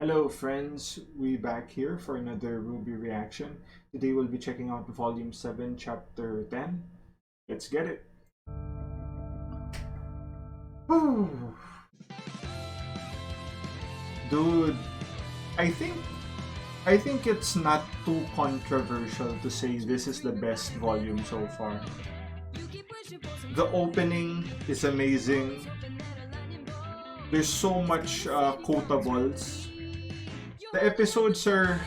Hello friends, we back here for another RWBY reaction. Today we'll be checking out Volume 7, Chapter 10. Let's get it! Whew. Dude, I think it's not too controversial to say this is the best volume so far. The opening is amazing. There's so much quotables. The episodes are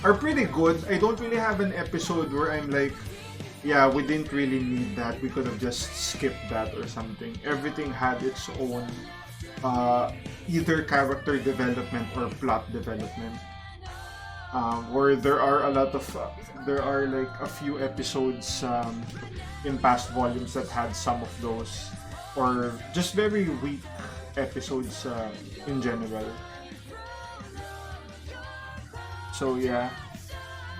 pretty good. I don't really have an episode where I'm like, yeah, we didn't really need that. We could have just skipped that or something. Everything had its own either character development or plot development. Where there are a lot of there are like a few episodes in past volumes that had some of those, or just very weak episodes in general. So yeah,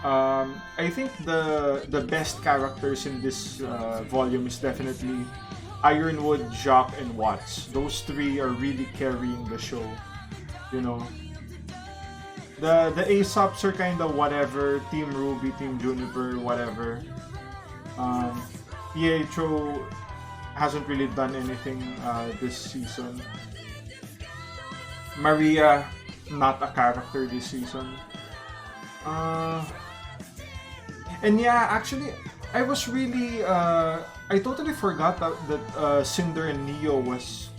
I think the best characters in this volume is definitely Ironwood, Jacques, and Watts. Those three are really carrying the show. You know, the Aesops are kind of whatever. Team RWBY, Team Juniper, whatever. Pietro hasn't really done anything this season. Maria, not a character this season. And yeah, actually, I was really I totally forgot that Cinder and Neo was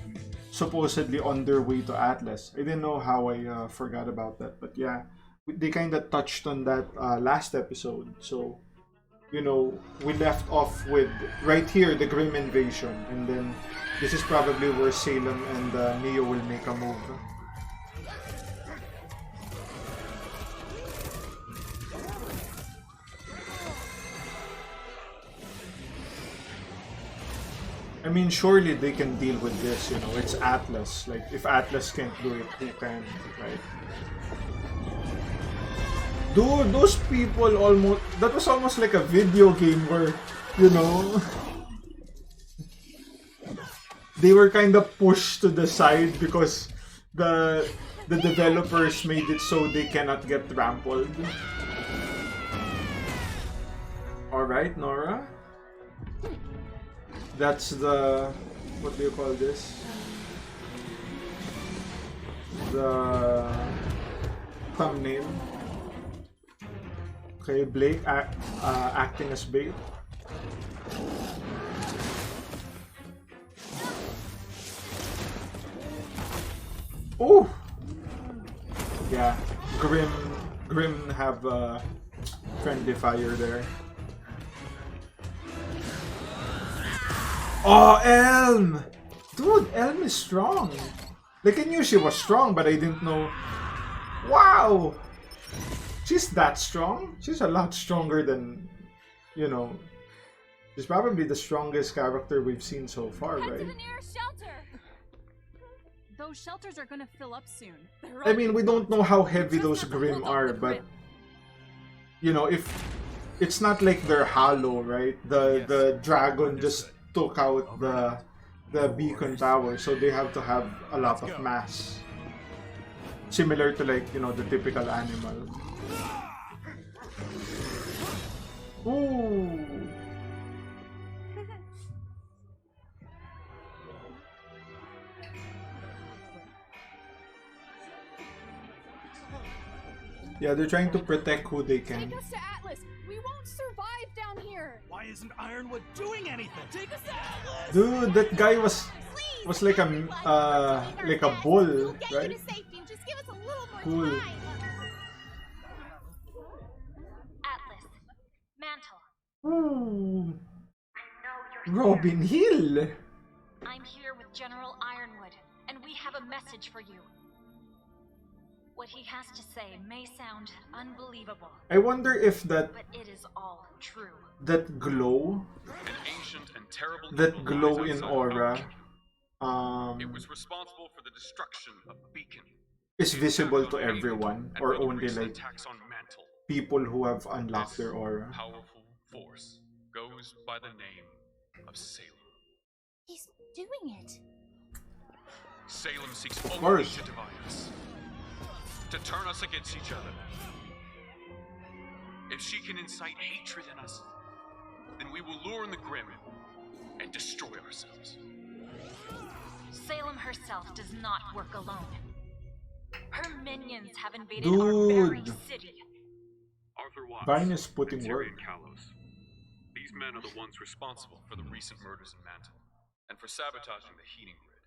supposedly on their way to Atlas. I didn't know how I forgot about that, but yeah, they kind of touched on that last episode. So you know, we left off with right here the Grim invasion, and then this is probably where Salem and Neo will make a move. I mean, surely they can deal with this, you know, it's Atlas. Like, if Atlas can't do it, who can, right? Dude, those people almost... That was almost like a video game where, you know... They were kind of pushed to the side because the developers made it so they cannot get trampled. Alright, Nora. That's the... what do you call this? The thumbnail. Okay, Blake acting as bait. Oh! Yeah, Grim have friendly fire there. Oh, Elm! Dude, Elm is strong. Like, I knew she was strong, but I didn't know. Wow! She's that strong? She's a lot stronger than, you know, she's probably the strongest character we've seen so far, right? To the nearest shelter. Those shelters are gonna fill up soon. I mean, we don't know how heavy those Grim are, but, you know, if it's not like they're hollow, right? The dragon just took out the beacon tower, so they have to have a lot of mass. Similar to, like, you know, the typical animal. Ooh. Yeah, they're trying to protect who they can. Take us to Atlas. We won't survive down here. Why isn't Ironwood doing anything? Take us to Atlas. Dude, that guy was like a bull, right? Just give us a little more Cool. time. Atlas, Mantle. Ooh. I know you're Robin Hill. I'm here with General Ironwood, and we have a message for you. What he has to say may sound unbelievable, I wonder if that but it is all true. that glow, An ancient and terrible that evil glow lies in outside aura, Mount. It was responsible for the destruction of Beacon. is The visible attack to on Haven, everyone, and or with only recent like attacks on Mantle. people who have unlocked This their aura. powerful force goes by the name of Salem. He's doing it. Salem seeks Of only course. to divide. to turn us against each other. If she can incite hatred in us, then we will lure in the Grim and destroy ourselves. Salem herself does not work alone. Her minions have invaded our very Dude, city. Arthur Watts Vine is putting and work. Tyrion Kalos. These men are the ones responsible for the recent murders in Mantle and for sabotaging the heating grid.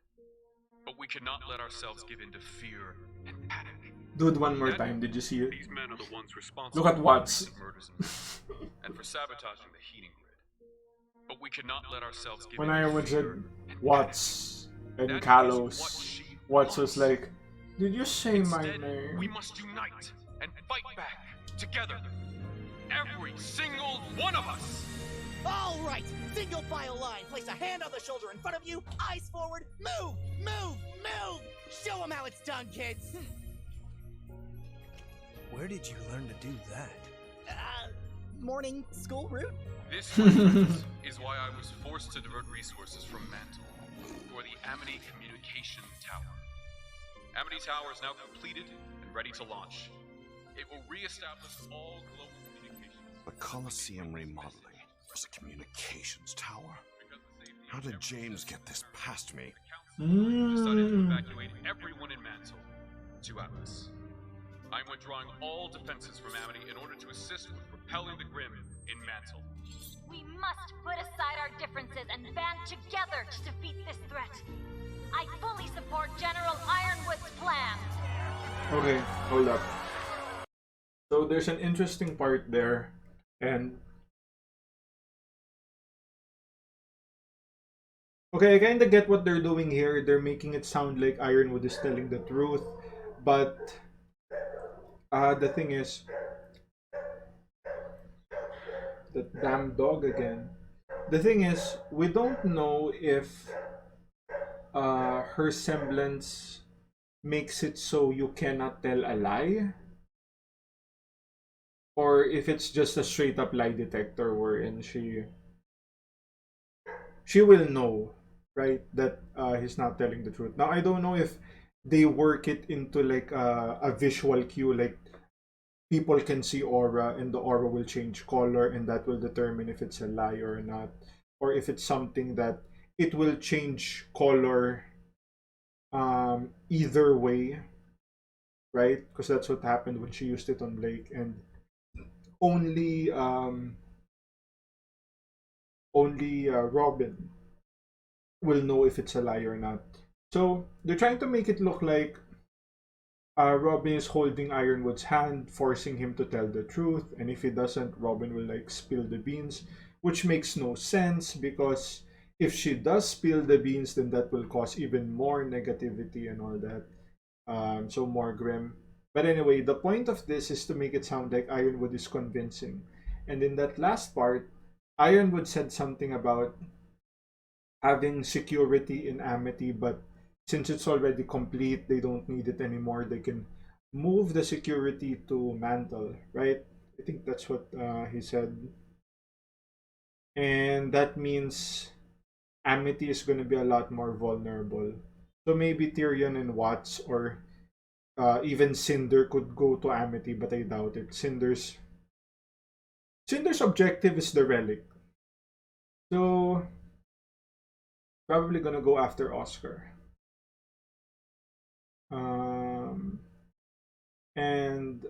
But we cannot let ourselves give in to fear and panic. Dude, one more time. Did you see it? These men are the ones responsible Look at for Watts. the recent murders in Mantle and for sabotaging the heating grid. But we cannot let ourselves give When in to Ironwood said fear and Watts and That is Kalos, what she Watts was wants. like, did you say my Instead, we name? must unite and fight back together. Every single one of us. All right, single file line. Place a hand on the shoulder in front of you, eyes forward, move, move, move. Show them how it's done, kids. Where did you learn to do that? Morning school route? This, my friends, is why I was forced to divert resources from Mantle for the Amity Communication Tower. Amity Tower is now completed and ready to launch. It will re-establish all global communications. The Colosseum remodeling was a communications tower. How did James get this past me? Decided to evacuate everyone in Mantle to Atlas. I'm withdrawing all defenses from Amity in order to assist with propelling the Grim in Mantle. We must put aside our differences and band together to defeat this threat. I fully support General Ironwood's plan. Okay, hold up. So there's an interesting part there, and okay, I kind of get what they're doing here. They're making it sound like Ironwood is telling the truth, but the thing is, the damn dog again. The thing is, we don't know if her semblance makes it so you cannot tell a lie, or if it's just a straight up lie detector wherein she will know, right, that he's not telling the truth. Now I don't know if they work it into like a visual cue, like people can see aura and the aura will change color and that will determine if it's a lie or not, or if it's something that it will change color either way, right? Because that's what happened when she used it on Blake, and only Robin will know if it's a lie or not. So they're trying to make it look like Robin is holding Ironwood's hand, forcing him to tell the truth, and if he doesn't, Robin will like spill the beans, which makes no sense because if she does spill the beans, then that will cause even more negativity and all that. So more grim. But anyway, the point of this is to make it sound like Ironwood is convincing. And in that last part, Ironwood said something about having security in Amity, but since it's already complete, they don't need it anymore. They can move the security to Mantle, right? I think that's what he said. And that means Amity is going to be a lot more vulnerable. So maybe Tyrion and Watts or even Cinder could go to Amity, but I doubt it. Cinder's objective is the relic. So probably gonna go after Oscar. And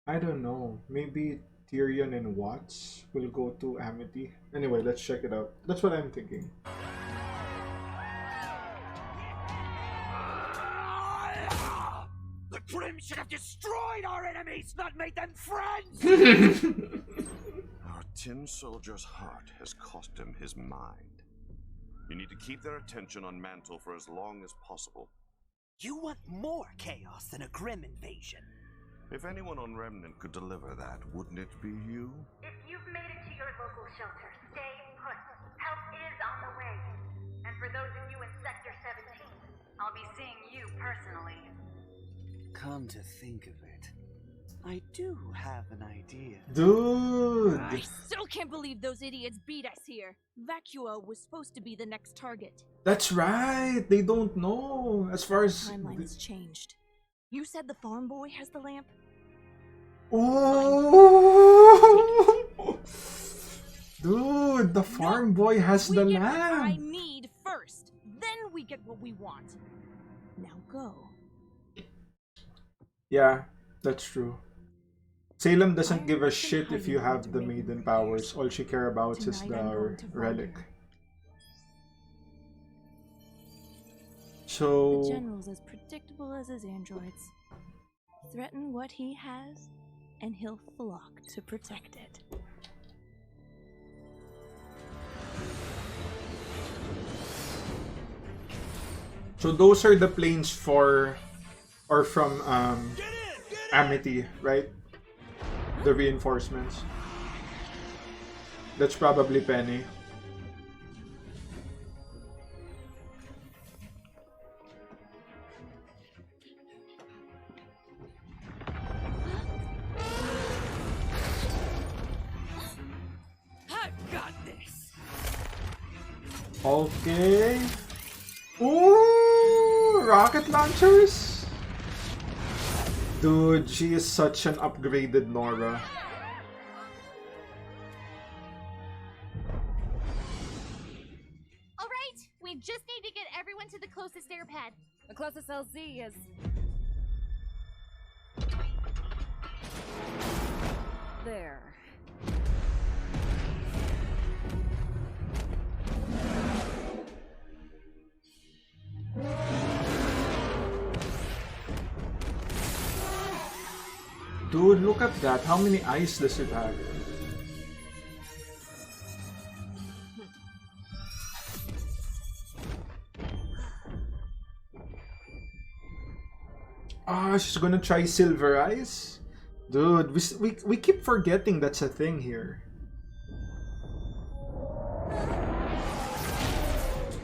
I don't know, maybe Tyrion and Watts will go to Amity. Anyway, let's check it out. That's what I'm thinking. The Grim should have destroyed our enemies, not made them friends! Our tin soldier's heart has cost him his mind. You need to keep their attention on Mantle for as long as possible. You want more chaos than a Grim invasion. If anyone on Remnant could deliver that, wouldn't it be you? If you've made it to your local shelter, stay put. Help is on the way. And for those of you in Sector 17, I'll be seeing you personally. Come to think of it, I do have an idea. Dude! I still can't believe those idiots beat us here. Vacua was supposed to be the next target. That's right! They don't know! As far as... Timeline's changed. You said the farm boy has the lamp? Oh, dude, the farm boy has the We get what I lamp. need first. Then we get what we want. Now go. Yeah, that's true. Salem doesn't Iron give a has been shit if you hiding have the into maiden maiden repairs. powers. All she care about is Tonight I'm going the to find relic. her. The So general's as predictable as his androids. Threaten what he has, and he'll flock to protect it. those are the planes for or from Amity, right? The reinforcements. That's probably Penny. I've got this. Okay. Ooh, rocket launchers. Dude, she is such an upgraded Nora. All right, we just need to get everyone to the closest air pad. The closest LZ is... there. Dude, look at that. How many eyes does it have? Ah, she's gonna try silver eyes? Dude, we keep forgetting that's a thing here.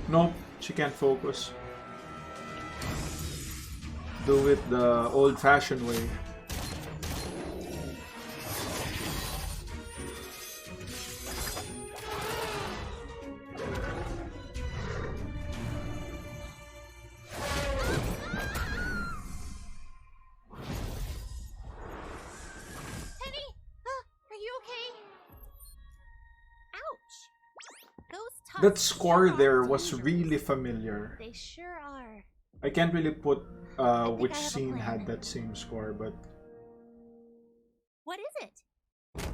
Nope, she can't focus. Do it the old-fashioned way. Penny, are you okay? Ouch. Those tusks That score sure are there was dangerous. really familiar. They sure are. I can't really put which I have a scene plan. had that same score, but What is it?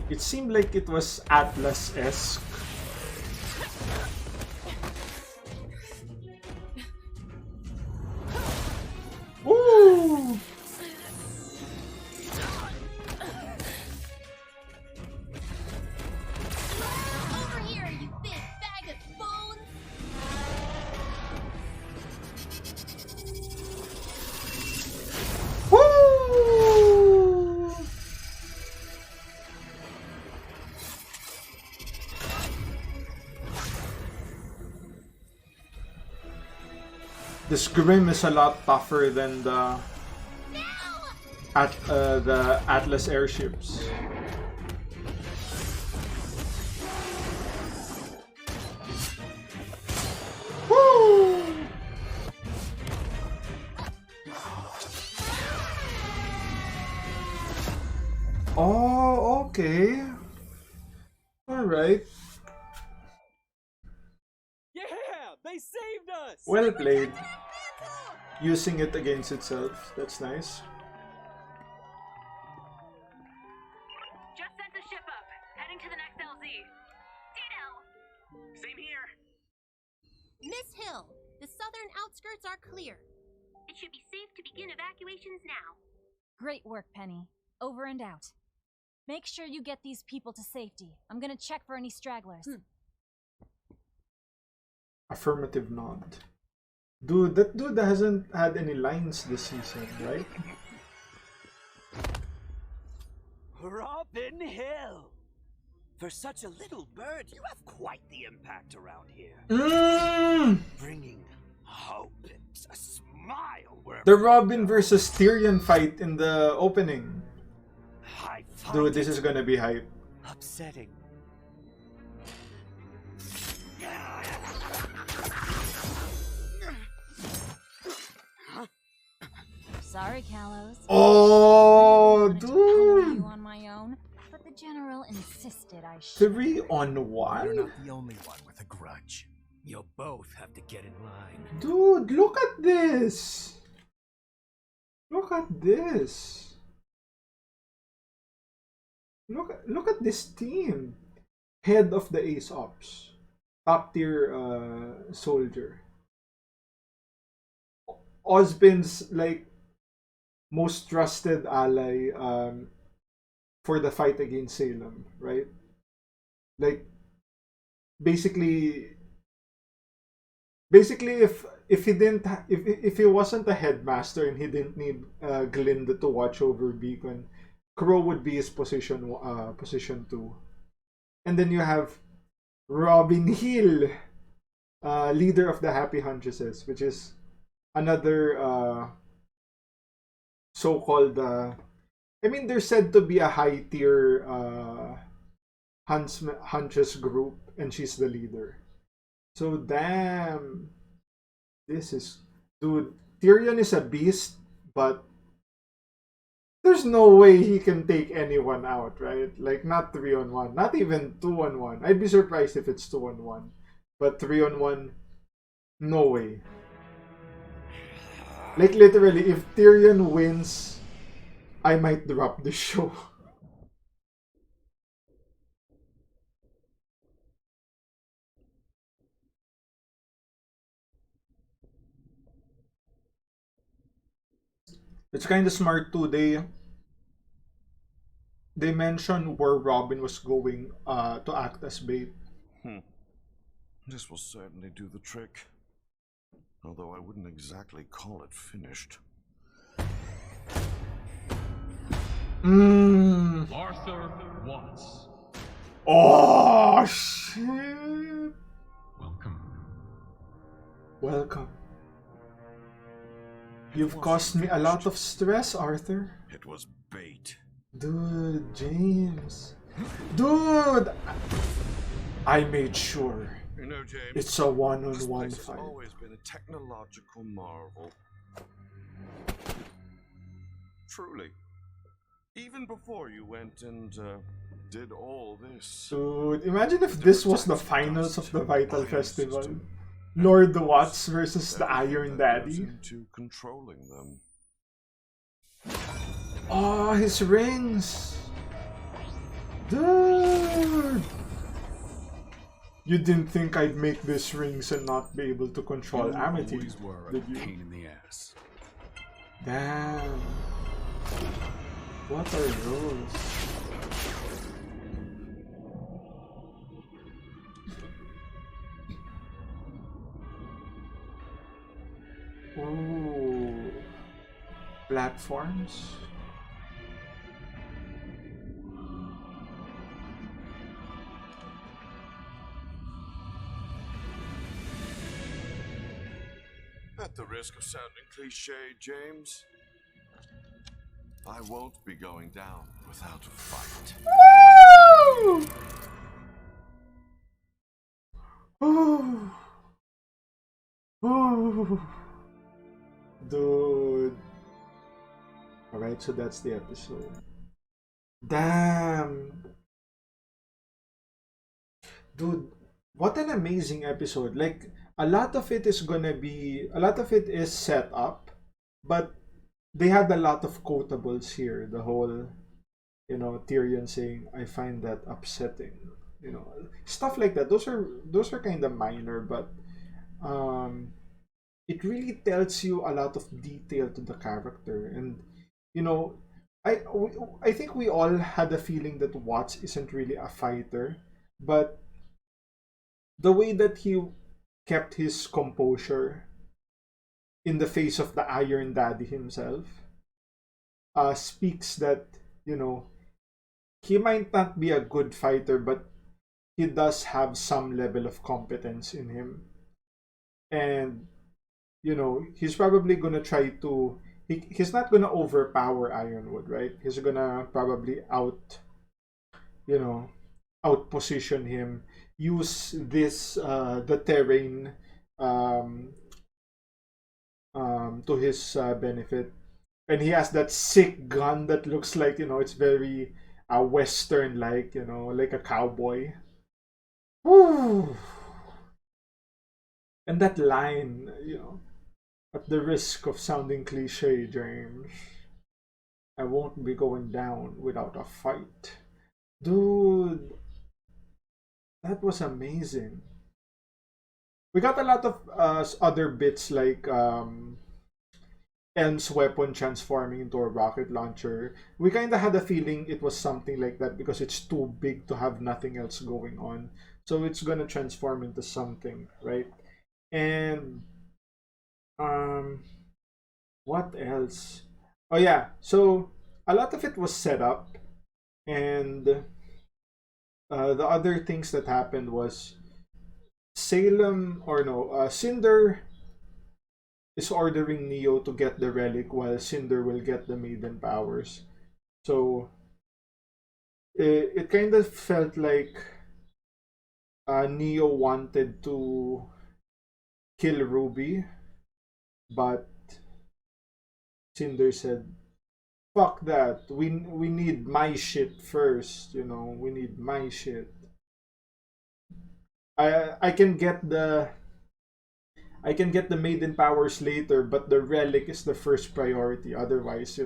it seemed like it was Atlas-esque. Ooh! Over here, you big bag of bones! Woo! This Grim is a lot tougher than the the Atlas airships. Woo! Oh, okay. All right. Yeah, they saved us. Well played. Using it against itself. That's nice. Just sent the ship up. Heading to the next LZ. Ditto! Same here. Miss Hill, the southern outskirts are clear. It should be safe to begin evacuations now. Great work, Penny. Over and out. Make sure you get these people to safety. I'm gonna check for any stragglers. Affirmative nod. Dude, that dude hasn't had any lines this season, right? Robin Hill. For such a little bird, you have quite the impact around here. Bringing hope and a smile wherever The you Robin go. versus Tyrion fight in the opening. I find Dude, this it is gonna be hype. upsetting. Sorry, Kalos. Oh, I really wanted to pummel dude. you on my own, but the general insisted I should. 3-on-1? You're not the only one with a grudge. You'll both have to get in line. Dude, look at this. Look at this. Look at this team. Head of the Ace Ops. Top tier soldier. Ozpin's like most trusted ally for the fight against Salem, right? Like basically if he didn't if he wasn't a headmaster and he didn't need Glinda to watch over Beacon, Crow would be his position 2. And then you have Robin Hill, leader of the Happy Huntresses, which is another so-called I mean, they're said to be a high tier huntress group, and she's the leader. So damn, this is, dude. Tyrion is a beast, but there's no way he can take anyone out, right? Like not 3-on-1, not even 2-on-1. I'd be surprised if it's 2-on-1, but 3-on-1, no way. Like literally, if Tyrion wins, I might drop the show. It's kind of smart too. They mentioned where Robin was going to act as bait. This will certainly do the trick. Although I wouldn't exactly call it finished. Arthur Watts. Oh shit! Welcome. Welcome. You've caused me a lot of stress, Arthur. It was bait. Dude, James. Dude! I made sure. You know, James, It's a one-on-one this place has fight. always been a technological marvel. Truly. Even before you went and did all this. Dude, imagine if this was the finals of the Vital Festival. Lord Watts versus the Iron Daddy. Into controlling them. Oh, his rings! Dude! You didn't think I'd make these rings and not be able to control Amity, Always were a did you? pain in the ass. Damn. What are those? Ooh. Platforms? At the risk of sounding cliche, James, I won't be going down without a fight. Woo! Oh. Oh. Dude. Alright, so that's the episode. Damn. Dude, what an amazing episode. Like, a lot of it is set up, but they had a lot of quotables here. The whole, Tyrion saying, "I find that upsetting," stuff like that. Those are kind of minor, but it really tells you a lot of detail to the character. And I think we all had a feeling that Watts isn't really a fighter, but the way that he kept his composure in the face of the Iron Daddy himself speaks that, he might not be a good fighter, but he does have some level of competence in him. And, he's probably going to try to... He's not going to overpower Ironwood, right? He's going to probably outposition him, use this the terrain to his benefit, And he has that sick gun that looks like, it's very western, like, like a cowboy. Woo! And that line, at the risk of sounding cliche, James, I won't be going down without a fight. Dude, that was amazing. We got a lot of other bits like Elm's weapon transforming into a rocket launcher. We kind of had a feeling it was something like that because it's too big to have nothing else going on. So it's gonna transform into something, right? And um, what else? Oh yeah, so a lot of it was set up, and the other things that happened was Salem or no, Cinder is ordering Neo to get the relic while Cinder will get the maiden powers. So it kind of felt like Neo wanted to kill Ruby, but Cinder said, "Fuck that. We need my shit first. We need my shit. I can get the maiden powers later, but the relic is the first priority. Otherwise,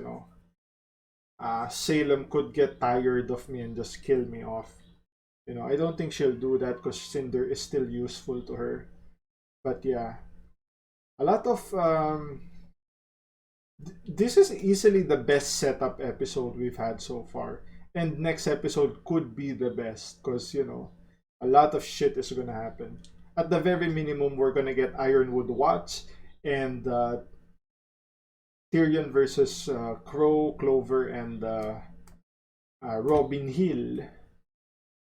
Salem could get tired of me and just kill me off. I don't think she'll do that because Cinder is still useful to her. But yeah, a lot of this is easily the best setup episode we've had so far, and next episode could be the best because a lot of shit is gonna happen. At the very minimum, we're gonna get Ironwood Watts and Tyrion versus Crow, Clover, and Robin Hill.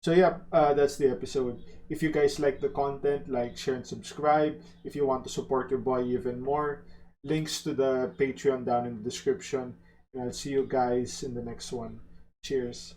So yeah, that's the episode. If you guys like the content, like, share, and subscribe. If you want to support your boy even more, links to the Patreon down in the description. And I'll see you guys in the next one. Cheers.